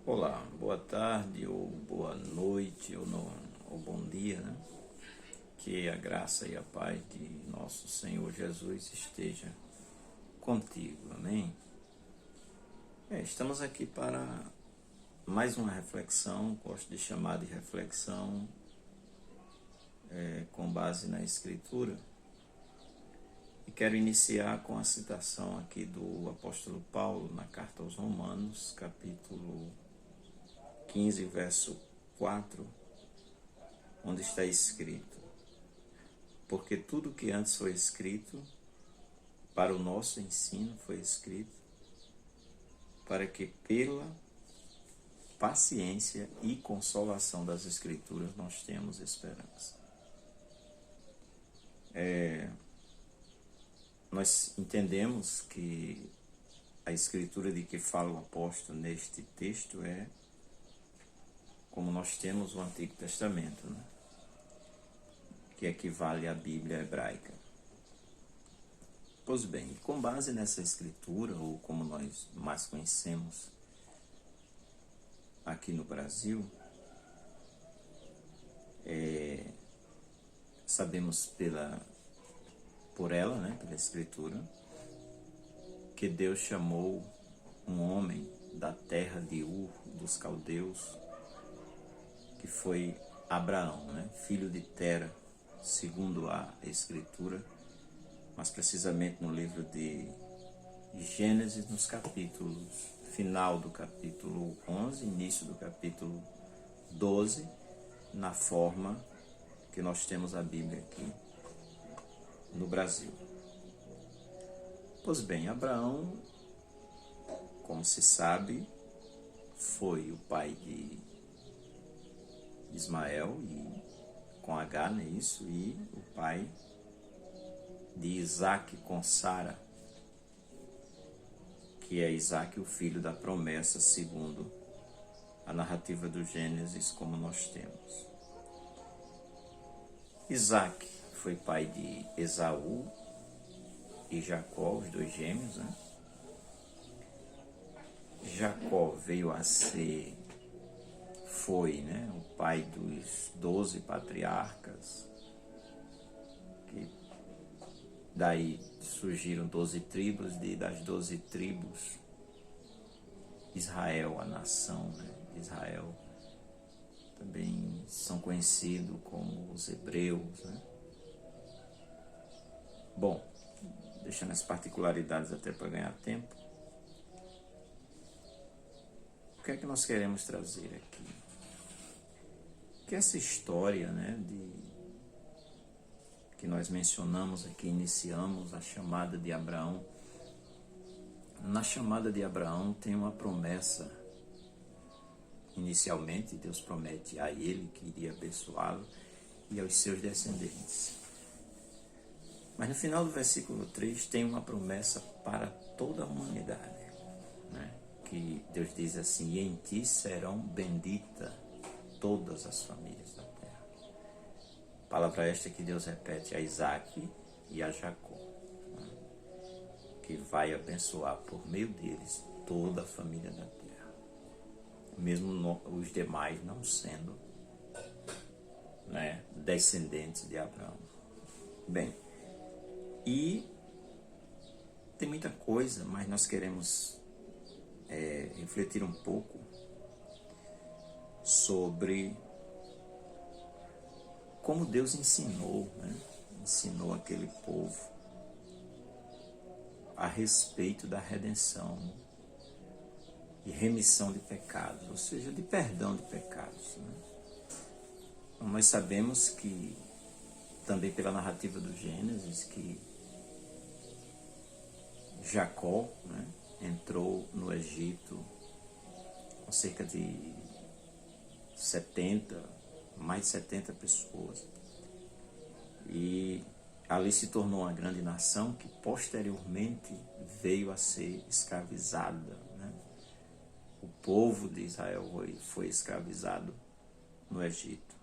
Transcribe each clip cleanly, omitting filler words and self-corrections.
Olá, boa tarde, ou boa noite, ou bom dia, né? Que a graça e a paz de nosso Senhor Jesus esteja contigo, amém? Estamos aqui para mais uma reflexão, gosto de chamar de reflexão com base na Escritura. E quero iniciar com a citação aqui do apóstolo Paulo na carta aos Romanos, capítulo 15, verso 4, onde está escrito: porque tudo que antes foi escrito para o nosso ensino foi escrito para que pela paciência e consolação das Escrituras nós tenhamos esperança. Nós entendemos que a Escritura de que fala o apóstolo neste texto é como nós temos o Antigo Testamento, né? Que equivale à Bíblia hebraica. Pois bem, com base nessa escritura, ou como nós mais conhecemos aqui no Brasil, sabemos por ela, né, pela escritura, que Deus chamou um homem da terra de Ur, dos caldeus, que foi Abraão, né, filho de Tera, segundo a escritura, mas precisamente no livro de Gênesis, nos capítulos, final do capítulo 11, início do capítulo 12, na forma que nós temos a Bíblia aqui no Brasil. Pois bem, Abraão, como se sabe, foi o pai de Ismael, e com H, né, isso, e o pai de Isaac com Sara, que é Isaac, o filho da promessa, segundo a narrativa do Gênesis, como nós temos. Isaac foi pai de Esaú e Jacó, os dois gêmeos, né? Jacó veio a ser, né, o pai dos 12 patriarcas, que daí surgiram 12 tribos, das 12 tribos, Israel, a nação, né, de Israel, também são conhecidos como os hebreus, né? Bom, deixando as particularidades até para ganhar tempo, o que é que nós queremos trazer aqui? Que essa história, né, que nós mencionamos aqui, iniciamos a chamada de Abraão. Na chamada de Abraão tem uma promessa. Inicialmente, Deus promete a ele que iria abençoá-lo e aos seus descendentes. Mas no final do versículo 3 tem uma promessa para toda a humanidade, né? Que Deus diz assim: e em ti serão benditas todas as famílias da terra. Palavra esta que Deus repete a Isaac e a Jacó, né? Que vai abençoar por meio deles toda a família da terra, mesmo os demais não sendo, né, descendentes de Abraão. Bem, e tem muita coisa, mas nós queremos refletir um pouco sobre como Deus ensinou, né? Ensinou aquele povo a respeito da redenção e remissão de pecados, ou seja, de perdão de pecados, né? Então, nós sabemos que, também pela narrativa do Gênesis, que Jacó, né, entrou no Egito com cerca de 70, mais de 70 pessoas, e ali se tornou uma grande nação que posteriormente veio a ser escravizada, né? O povo de Israel foi escravizado no Egito.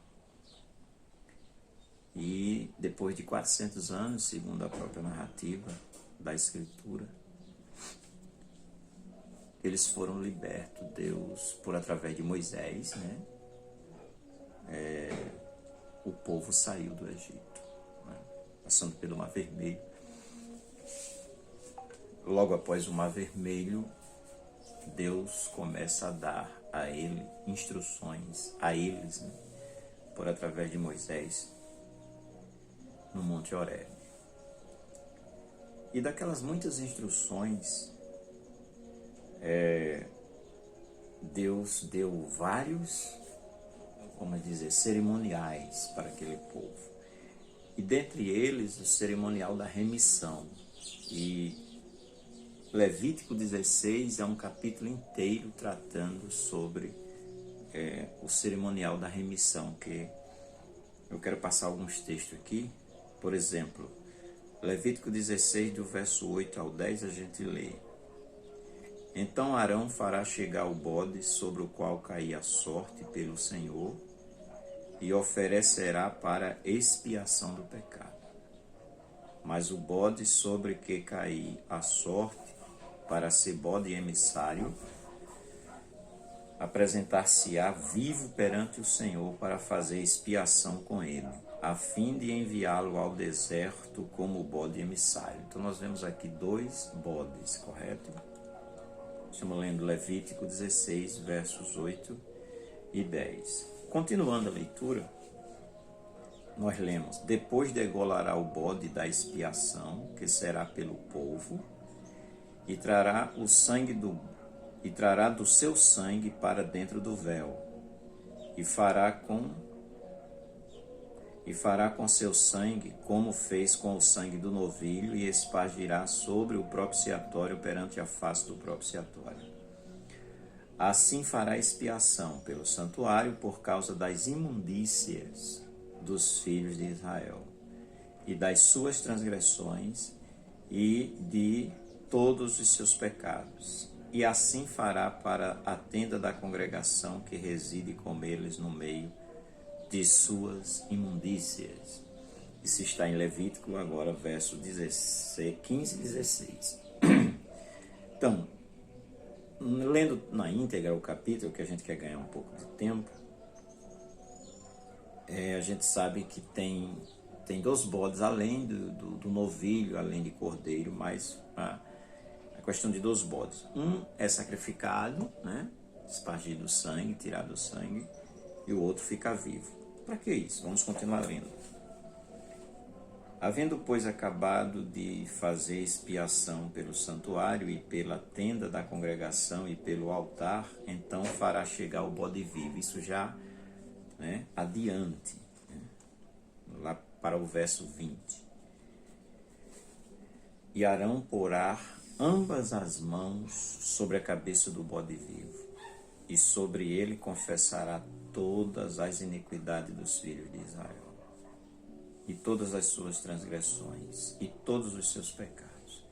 E depois de 400 anos, segundo a própria narrativa da Escritura, eles foram libertos. Deus, por através de Moisés, né? O povo saiu do Egito, né? Passando pelo Mar Vermelho. Logo após o Mar Vermelho, Deus começa a dar a ele instruções, a eles, né? Por através de Moisés, no Monte Horebe. E daquelas muitas instruções, Deus deu vários, vamos dizer, cerimoniais para aquele povo. E dentre eles, o cerimonial da remissão. E Levítico 16 é um capítulo inteiro tratando sobre o cerimonial da remissão, que eu quero passar alguns textos aqui. Por exemplo, Levítico 16, do verso 8 ao 10, a gente lê: Então Arão fará chegar o bode sobre o qual cair a sorte pelo Senhor e oferecerá para expiação do pecado. Mas o bode sobre que cair a sorte para ser bode emissário, apresentar-se-á vivo perante o Senhor para fazer expiação com ele, a fim de enviá-lo ao deserto como bode emissário. Então nós vemos aqui 2 bodes, correto? Estamos lendo Levítico 16, versos 8 e 10. Continuando a leitura, nós lemos: Depois degolará o bode da expiação, que será pelo povo, e trará do seu sangue para dentro do véu, e fará com seu sangue como fez com o sangue do novilho, e espargirá sobre o propiciatório perante a face do propiciatório. Assim fará expiação pelo santuário por causa das imundícias dos filhos de Israel, e das suas transgressões, e de todos os seus pecados. E assim fará para a tenda da congregação que reside com eles no meio de suas imundícias. Isso está em Levítico, agora verso 15 e 16. Então, lendo na íntegra o capítulo, que a gente quer ganhar um pouco de tempo, a gente sabe que tem 2 bodes, além do novilho, além de cordeiro, mas a questão de 2 bodes. Um é sacrificado, né? Espargido o sangue, tirado o sangue, e o outro fica vivo. Para que isso? Vamos continuar lendo. Havendo, pois, acabado de fazer expiação pelo santuário e pela tenda da congregação e pelo altar, então fará chegar o bode vivo. Isso já, né, adiante, né, lá para o verso 20. E Arão porá ambas as mãos sobre a cabeça do bode vivo, e sobre ele confessará todas as iniquidades dos filhos de Israel, e todas as suas transgressões, e todos os seus pecados,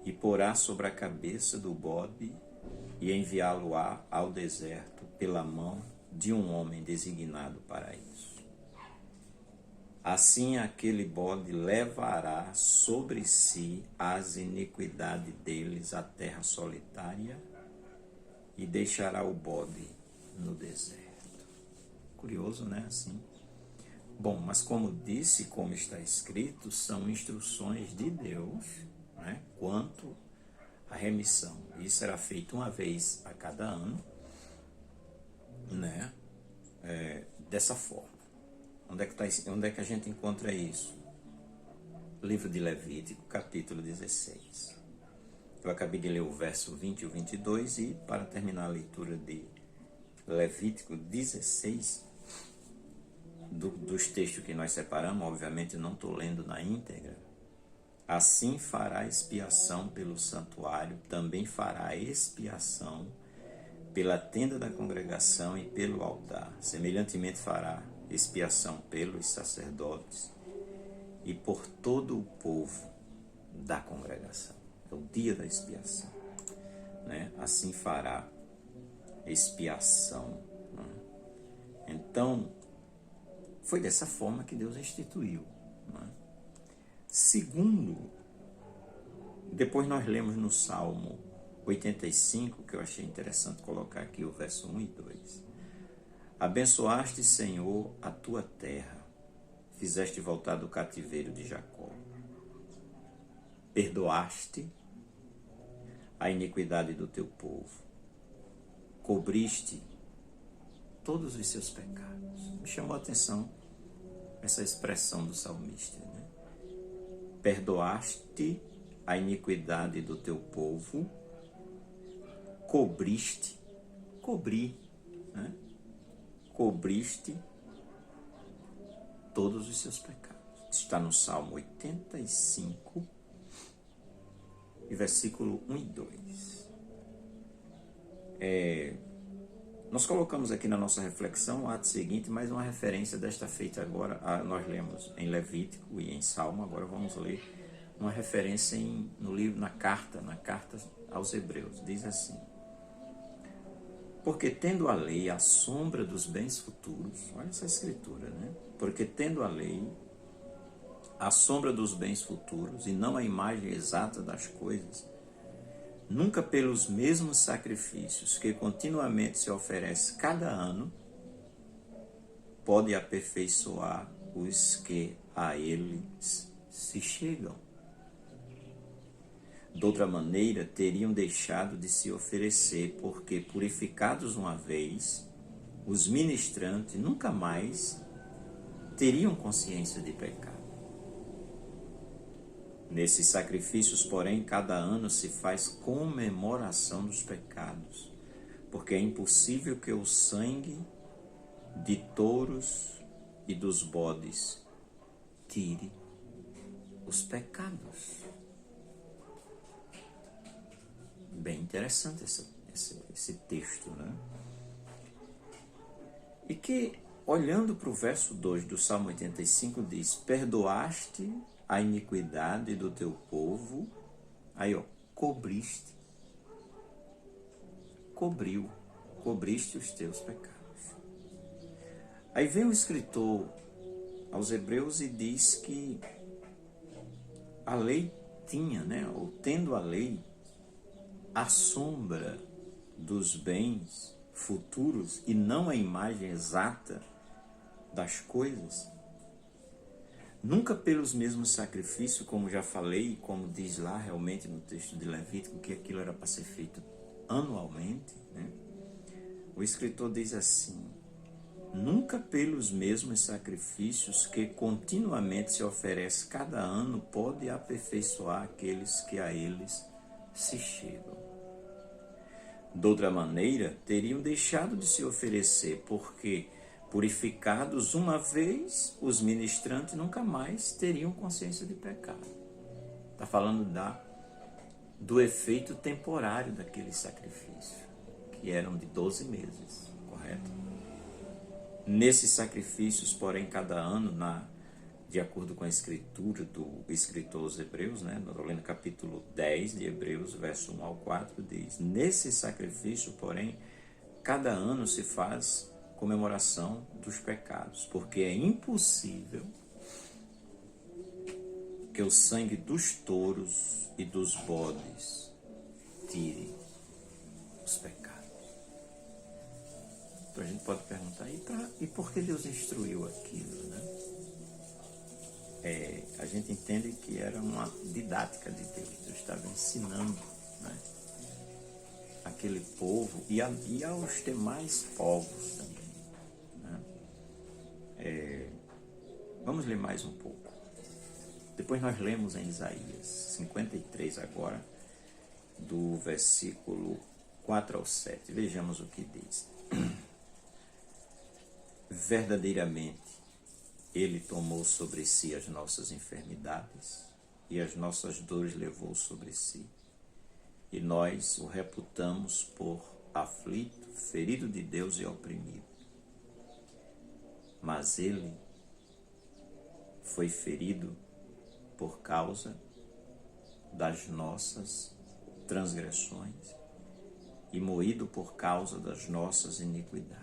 e porá sobre a cabeça do bode, e enviá-lo-á ao deserto pela mão de um homem designado para isso. Assim aquele bode levará sobre si as iniquidades deles à terra solitária, e deixará o bode no deserto. Curioso, né? Assim. Bom, mas como disse, como está escrito, são instruções de Deus, né, quanto à remissão. Isso será feito uma vez a cada ano, né, dessa forma. Onde é que a gente encontra isso? Livro de Levítico, capítulo 16. Eu acabei de ler o verso 20 e o 22, e para terminar a leitura de Levítico 16, dos textos que nós separamos, obviamente não estou lendo na íntegra. Assim fará expiação pelo santuário, também fará expiação pela tenda da congregação e pelo altar. Semelhantemente fará expiação pelos sacerdotes e por todo o povo da congregação. É o dia da expiação, né? Assim fará expiação, né? Então, foi dessa forma que Deus instituiu, né? Segundo, depois nós lemos no Salmo 85, que eu achei interessante colocar aqui, o verso 1 e 2. Abençoaste, Senhor, a tua terra, fizeste voltar do cativeiro de Jacó. Perdoaste a iniquidade do teu povo, cobriste todos os seus pecados. Me chamou a atenção essa expressão do salmista, né? Perdoaste a iniquidade do teu povo, cobriste, né? Cobriste todos os seus pecados. Está no Salmo 85, e versículo 1 e 2. Nós colocamos aqui na nossa reflexão o ato seguinte, mais uma referência desta feita agora. Nós lemos em Levítico e em Salmo, agora vamos ler uma referência no livro, na carta aos Hebreus. Diz assim: porque tendo a lei a sombra dos bens futuros, olha essa escritura, né? Porque tendo a lei a sombra dos bens futuros e não a imagem exata das coisas, nunca pelos mesmos sacrifícios que continuamente se oferece cada ano, pode aperfeiçoar os que a eles se chegam. De outra maneira, teriam deixado de se oferecer, porque, purificados uma vez, os ministrantes nunca mais teriam consciência de pecado. Nesses sacrifícios, porém, cada ano se faz comemoração dos pecados, porque é impossível que o sangue de touros e dos bodes tire os pecados. Bem interessante esse texto, né? E que, olhando para o verso 2 do Salmo 85, diz: perdoaste a iniquidade do teu povo, aí cobriste os teus pecados. Aí vem o escritor aos Hebreus e diz que a lei tinha, né, ou tendo a lei, a sombra dos bens futuros e não a imagem exata das coisas, nunca pelos mesmos sacrifícios, como já falei, como diz lá realmente no texto de Levítico, que aquilo era para ser feito anualmente, né? O escritor diz assim: nunca pelos mesmos sacrifícios que continuamente se oferece cada ano pode aperfeiçoar aqueles que a eles se chegam. De outra maneira, teriam deixado de se oferecer, porque, purificados uma vez, os ministrantes nunca mais teriam consciência de pecado. Está falando do efeito temporário daquele sacrifício, que eram de 12 meses, correto? Nesses sacrifícios, porém, cada ano, de acordo com a escritura do escritor aos Hebreus, né, no capítulo 10 de Hebreus, verso 1 ao 4, diz: nesse sacrifício, porém, cada ano se faz comemoração dos pecados, porque é impossível que o sangue dos touros e dos bodes tire os pecados. Então a gente pode perguntar, e por que Deus instruiu aquilo, né? A gente entende que era uma didática de Deus. Deus estava ensinando, né, aquele povo e aos demais povos também, né? Vamos ler mais um pouco. Depois nós lemos em Isaías 53 agora, do versículo 4 ao 7. Vejamos o que diz. Verdadeiramente, Ele tomou sobre si as nossas enfermidades e as nossas dores levou sobre si. E nós o reputamos por aflito, ferido de Deus e oprimido. Mas ele foi ferido por causa das nossas transgressões e moído por causa das nossas iniquidades.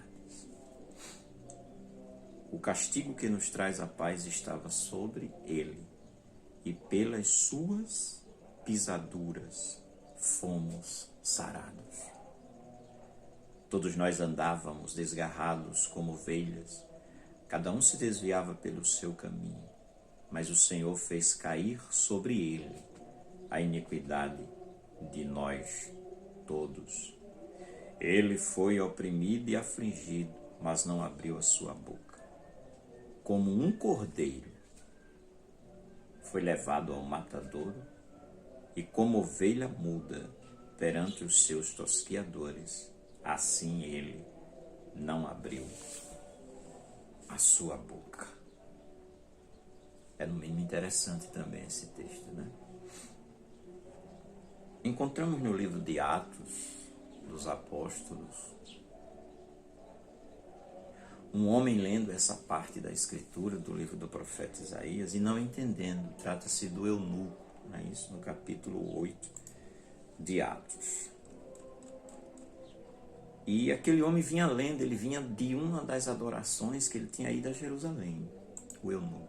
O castigo que nos traz a paz estava sobre ele, e pelas suas pisaduras fomos sarados. Todos nós andávamos desgarrados como ovelhas, cada um se desviava pelo seu caminho, mas o Senhor fez cair sobre ele a iniquidade de nós todos. Ele foi oprimido e afligido, mas não abriu a sua boca. Como um cordeiro foi levado ao matadouro, e como ovelha muda perante os seus tosquiadores, assim ele não abriu a sua boca. É no mínimo interessante também esse texto, né? Encontramos no livro de Atos dos Apóstolos um homem lendo essa parte da escritura do livro do profeta Isaías e não entendendo. Trata-se do eunuco, não é isso? No capítulo 8 de Atos. E aquele homem vinha lendo, ele vinha de uma das adorações que ele tinha ido a Jerusalém, o eunuco.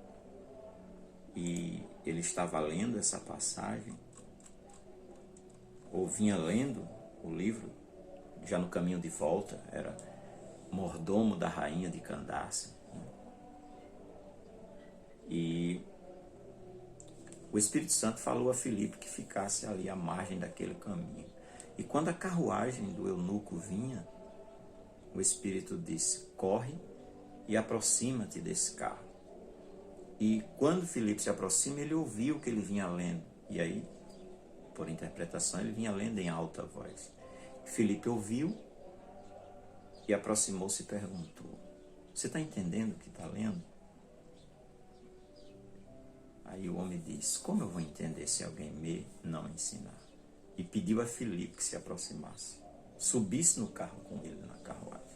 E ele estava lendo essa passagem, ou vinha lendo o livro, já no caminho de volta, era mordomo da rainha de Candace. E o Espírito Santo falou a Filipe que ficasse ali à margem daquele caminho. E quando a carruagem do eunuco vinha, o Espírito disse: corre e aproxima-te desse carro. E quando Filipe se aproxima, ele ouviu o que ele vinha lendo. E aí, por interpretação, ele vinha lendo em alta voz. Filipe ouviu e aproximou-se e perguntou: você está entendendo o que está lendo? Aí o homem disse: como eu vou entender se alguém me não ensinar? E pediu a Filipe que se aproximasse, subisse no carro com ele, na carruagem.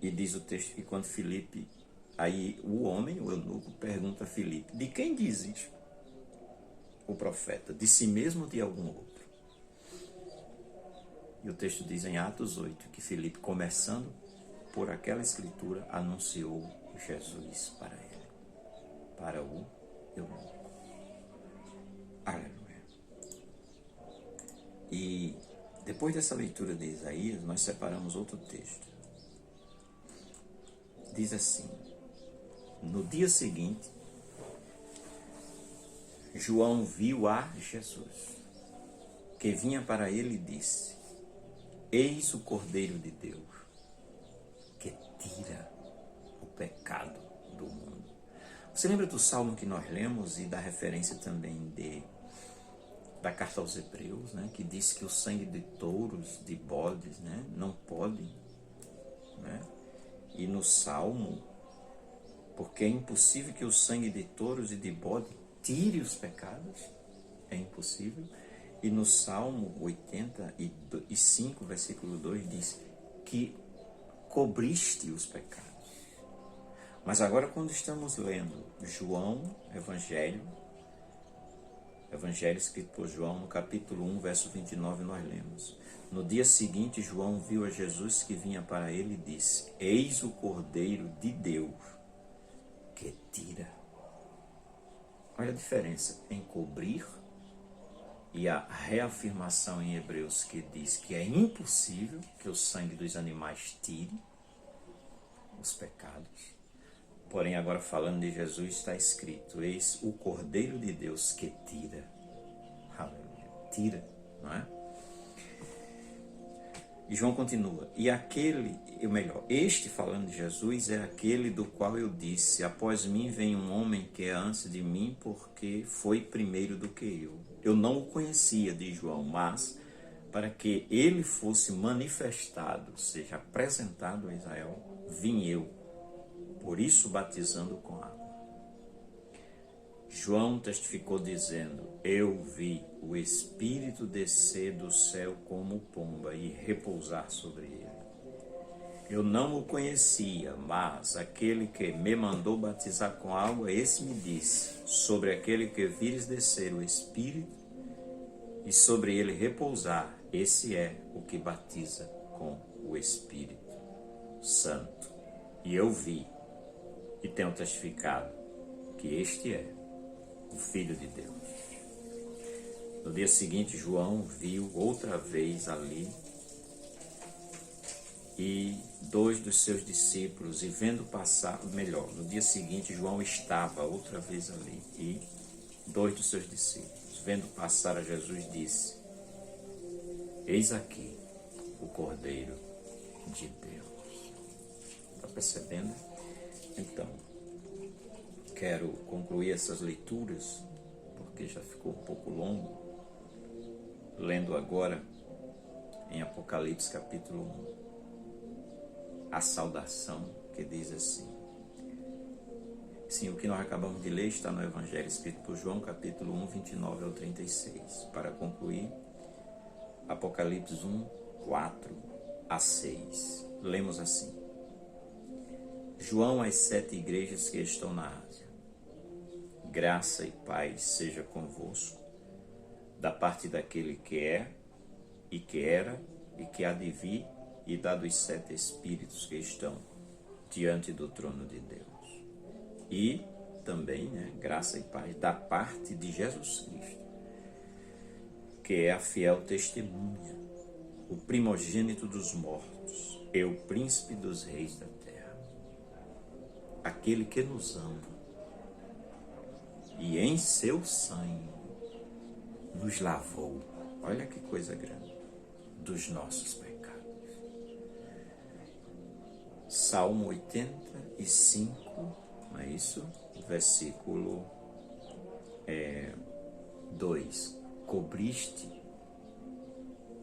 E diz o texto que quando Filipe, aí o homem, o eunuco, pergunta a Filipe: de quem dizes? O profeta: de si mesmo ou de algum outro? E o texto diz em Atos 8 que Filipe, começando por aquela escritura, anunciou Jesus para ele, para o eunuco. Aleluia. E depois dessa leitura de Isaías, nós separamos outro texto. Diz assim: no dia seguinte, João viu a Jesus, que vinha para ele e disse: eis o Cordeiro de Deus, que tira o pecado do mundo. Você lembra do salmo que nós lemos e da referência também da carta aos Hebreus, né, que diz que o sangue de touros, de bodes, né, não pode, né? E no salmo, porque é impossível que o sangue de touros e de bode tire os pecados, é impossível. E no Salmo 85, versículo 2, diz que cobriste os pecados. Mas agora, quando estamos lendo João, Evangelho escrito por João, no capítulo 1, verso 29, nós lemos: no dia seguinte, João viu a Jesus que vinha para ele e disse: eis o Cordeiro de Deus, que tira. Olha a diferença em cobrir e a reafirmação em Hebreus que diz que é impossível que o sangue dos animais tire os pecados. Porém, agora falando de Jesus, está escrito: eis o Cordeiro de Deus que tira. Aleluia. Tira, não é? E João continua: e este falando de Jesus é aquele do qual eu disse: após mim vem um homem que é antes de mim, porque foi primeiro do que eu. Eu não o conhecia, diz João, mas para que ele fosse manifestado, seja apresentado a Israel, vim eu, por isso batizando com água. João testificou dizendo: eu vi o Espírito descer do céu como pomba e repousar sobre ele. Eu não o conhecia, mas aquele que me mandou batizar com água, esse me disse: sobre aquele que vires descer o Espírito e sobre ele repousar, esse é o que batiza com o Espírito Santo. E eu vi e tenho testificado que este é o Filho de Deus. No dia seguinte, João viu outra vez ali e dois dos seus discípulos, e vendo passar, melhor, no dia seguinte, João estava outra vez ali e dois dos seus discípulos, vendo passar a Jesus, disse: Eis aqui o Cordeiro de Deus. Está percebendo? Então, quero concluir essas leituras, porque já ficou um pouco longo, lendo agora em Apocalipse capítulo 1, a saudação que diz assim. Sim, o que nós acabamos de ler está no Evangelho escrito por João, capítulo 1, 29 ao 36. Para concluir, Apocalipse 1, 4 a 6. Lemos assim. João às 7 igrejas que estão na Ásia. Graça e paz seja convosco, da parte daquele que é, e que era, e que há de vir, e da dos 7 Espíritos que estão diante do trono de Deus. E também, graça e paz da parte de Jesus Cristo, que é a fiel testemunha, o primogênito dos mortos, e o príncipe dos reis da terra, aquele que nos ama, e em seu sangue nos lavou, olha que coisa grande, dos nossos pecados. Salmo 85, não é isso? Versículo 2. Cobriste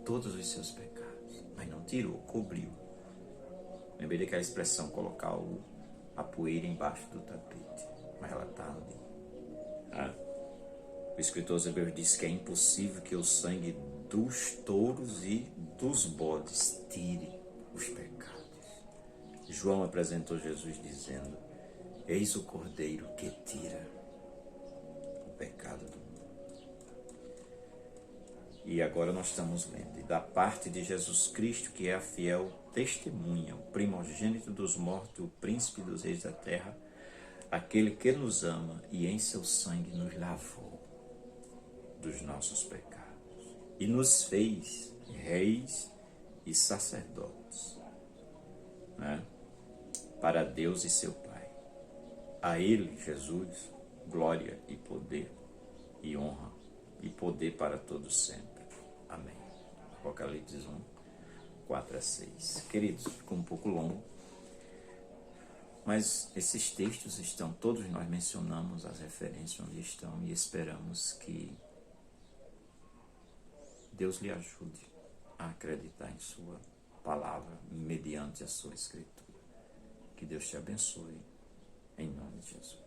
todos os seus pecados, mas não tirou, cobriu. Lembrei daquela expressão, colocar a poeira embaixo do tapete, mas ela está ali. O escritor aos Hebreus diz que é impossível que o sangue dos touros e dos bodes tire os pecados. João apresentou Jesus dizendo: Eis o Cordeiro que tira o pecado do mundo. E agora nós estamos lendo, e da parte de Jesus Cristo, que é a fiel testemunha, o primogênito dos mortos, o príncipe dos reis da terra, aquele que nos ama e em seu sangue nos lavou dos nossos pecados e nos fez reis e sacerdotes, para Deus e seu Pai. A Ele, Jesus, glória e poder e honra e poder para todos sempre. Amém. Apocalipse 1, 4 a 6. Queridos, ficou um pouco longo, mas esses textos estão, todos nós mencionamos as referências onde estão e esperamos que Deus lhe ajude a acreditar em sua palavra, mediante a sua escritura. Que Deus te abençoe, em nome de Jesus.